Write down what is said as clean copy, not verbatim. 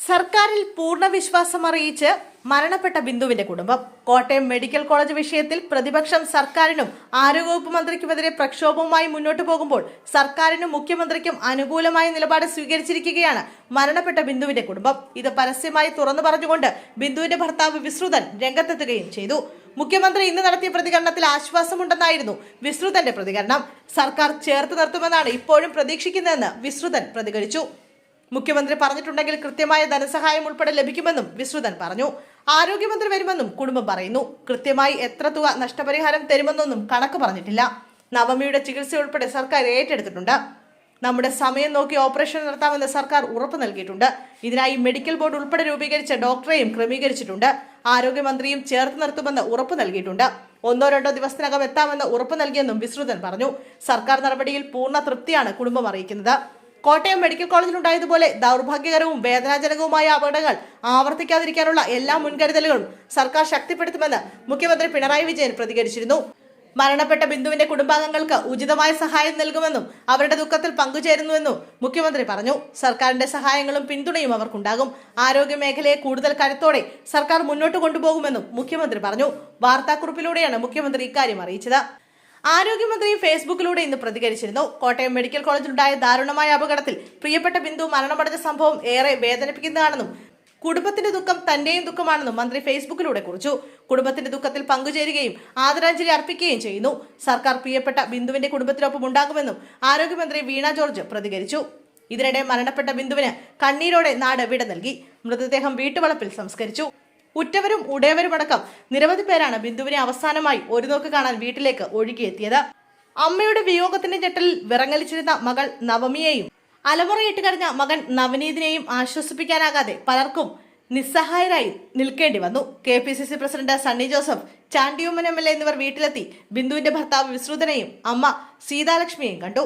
സർക്കാരിൽ പൂർണ്ണ വിശ്വാസം അറിയിച്ച് മരണപ്പെട്ട ബിന്ദുവിന്റെ കുടുംബം. കോട്ടയം മെഡിക്കൽ കോളേജ് വിഷയത്തിൽ പ്രതിപക്ഷം സർക്കാരിനും ആരോഗ്യവകുപ്പ് മന്ത്രിക്കുമെതിരെ പ്രക്ഷോഭവുമായി മുന്നോട്ടു പോകുമ്പോൾ സർക്കാരിനും മുഖ്യമന്ത്രിക്കും അനുകൂലമായ നിലപാട് സ്വീകരിച്ചിരിക്കുകയാണ് മരണപ്പെട്ട ബിന്ദുവിന്റെ കുടുംബം. ഇത് പരസ്യമായി തുറന്നു പറഞ്ഞുകൊണ്ട് ബിന്ദുവിന്റെ ഭർത്താവ് വിശ്രുതൻ രംഗത്തെത്തുകയും ചെയ്തു. മുഖ്യമന്ത്രി ഇന്ന് നടത്തിയ പ്രതികരണത്തിൽ ആശ്വാസമുണ്ടെന്നായിരുന്നു വിശ്രുതന്റെ പ്രതികരണം. സർക്കാർ ചേർത്ത് നിർത്തുമെന്നാണ് ഇപ്പോഴും പ്രതീക്ഷിക്കുന്നതെന്ന് വിശ്രുതൻ പ്രതികരിച്ചു. മുഖ്യമന്ത്രി പറഞ്ഞിട്ടുണ്ടെങ്കിൽ കൃത്യമായ ധനസഹായം ഉൾപ്പെടെ ലഭിക്കുമെന്നും വിശ്രുതൻ പറഞ്ഞു. ആരോഗ്യമന്ത്രി വരുമെന്നും കുടുംബം പറയുന്നു. കൃത്യമായി എത്ര തുക നഷ്ടപരിഹാരം തരുമെന്നൊന്നും കണക്ക് പറഞ്ഞിട്ടില്ല. നവമിയുടെ ചികിത്സ ഉൾപ്പെടെ സർക്കാർ ഏറ്റെടുത്തിട്ടുണ്ട്. നമ്മുടെ സമയം നോക്കി ഓപ്പറേഷൻ നടത്താമെന്ന് സർക്കാർ ഉറപ്പ് നൽകിയിട്ടുണ്ട്. ഇതിനായി മെഡിക്കൽ ബോർഡ് ഉൾപ്പെടെ രൂപീകരിച്ച ഡോക്ടറെയും ക്രമീകരിച്ചിട്ടുണ്ട്. ആരോഗ്യമന്ത്രിയും ചേർത്ത് നിർത്തുമെന്ന് ഉറപ്പ് നൽകിയിട്ടുണ്ട്. 1-2 ദിവസത്തിനകം എത്താമെന്ന് ഉറപ്പ് നൽകിയെന്നും വിശ്രുതൻ പറഞ്ഞു. സർക്കാർ നടപടിയിൽ പൂർണ്ണ തൃപ്തിയാണ് കുടുംബം അറിയിക്കുന്നത്. കോട്ടയം മെഡിക്കൽ കോളേജിലുണ്ടായതുപോലെ ദൗർഭാഗ്യകരവും വേദനാജനകവുമായ അപകടങ്ങൾ ആവർത്തിക്കാതിരിക്കാനുള്ള എല്ലാ മുൻകരുതലുകളും സർക്കാർ ശക്തിപ്പെടുത്തുമെന്ന് മുഖ്യമന്ത്രി പിണറായി വിജയൻ പ്രതികരിച്ചിരുന്നു. മരണപ്പെട്ട ബിന്ദുവിന്റെ കുടുംബാംഗങ്ങൾക്ക് ഉചിതമായ സഹായം നൽകുമെന്നും അവരുടെ ദുഃഖത്തിൽ പങ്കുചേരുന്നുവെന്നും മുഖ്യമന്ത്രി പറഞ്ഞു. സർക്കാരിന്റെ സഹായങ്ങളും പിന്തുണയും അവർക്കുണ്ടാകും. ആരോഗ്യ മേഖലയെ കൂടുതൽ കരുത്തോടെ സർക്കാർ മുന്നോട്ട് കൊണ്ടുപോകുമെന്നും മുഖ്യമന്ത്രി പറഞ്ഞു. വാർത്താക്കുറിപ്പിലൂടെയാണ് മുഖ്യമന്ത്രി ഇക്കാര്യം അറിയിച്ചത്. ആരോഗ്യമന്ത്രി ഫേസ്ബുക്കിലൂടെ ഇന്ന് പ്രതികരിച്ചിരുന്നു. കോട്ടയം മെഡിക്കൽ കോളേജിലുണ്ടായ ദാരുണമായ അപകടത്തിൽ പ്രിയപ്പെട്ട ബിന്ദു മരണമടഞ്ഞ സംഭവം ഏറെ വേദനിപ്പിക്കുന്നതാണെന്നും കുടുംബത്തിന്റെ ദുഃഖം തന്റെയും ദുഃഖമാണെന്നും മന്ത്രി ഫേസ്ബുക്കിലൂടെ കുറിച്ചു. കുടുംബത്തിന്റെ ദുഃഖത്തിൽ പങ്കുചേരുകയും ആദരാഞ്ജലി അർപ്പിക്കുകയും ചെയ്യുന്നു. സർക്കാർ പ്രിയപ്പെട്ട ബിന്ദുവിന്റെ കുടുംബത്തിനൊപ്പം ഉണ്ടാകുമെന്നും ആരോഗ്യമന്ത്രി വീണ ജോർജ് പ്രതികരിച്ചു. ഇതിനിടെ മരണപ്പെട്ട ബിന്ദുവിന് കണ്ണീരോടെ നാട് വിട നൽകി. മൃതദേഹം വീട്ടുവളപ്പിൽ സംസ്കരിച്ചു. ഉറ്റവരും ഉടയവരുമടക്കം നിരവധി പേരാണ് ബിന്ദുവിനെ അവസാനമായി ഒരു നോക്ക് കാണാൻ വീട്ടിലേക്ക് ഒഴുകിയെത്തിയത്. അമ്മയുടെ വിയോഗത്തിന്റെ ഞെട്ടലിൽ വിറങ്ങലിച്ചിരുന്ന മകൾ നവമിയെയും അലമുറയിട്ട് കഴിഞ്ഞ മകൻ നവനീതിനെയും ആശ്വസിപ്പിക്കാനാകാതെ പലർക്കും നിസ്സഹായരായി നിൽക്കേണ്ടി വന്നു. KPCC president Sunny Joseph, Chandy Oommen MLA എന്നിവർ വീട്ടിലെത്തി ബിന്ദുവിന്റെ ഭർത്താവ് വിശ്രുതനെയും അമ്മ സീതാലക്ഷ്മിയെയും കണ്ടു.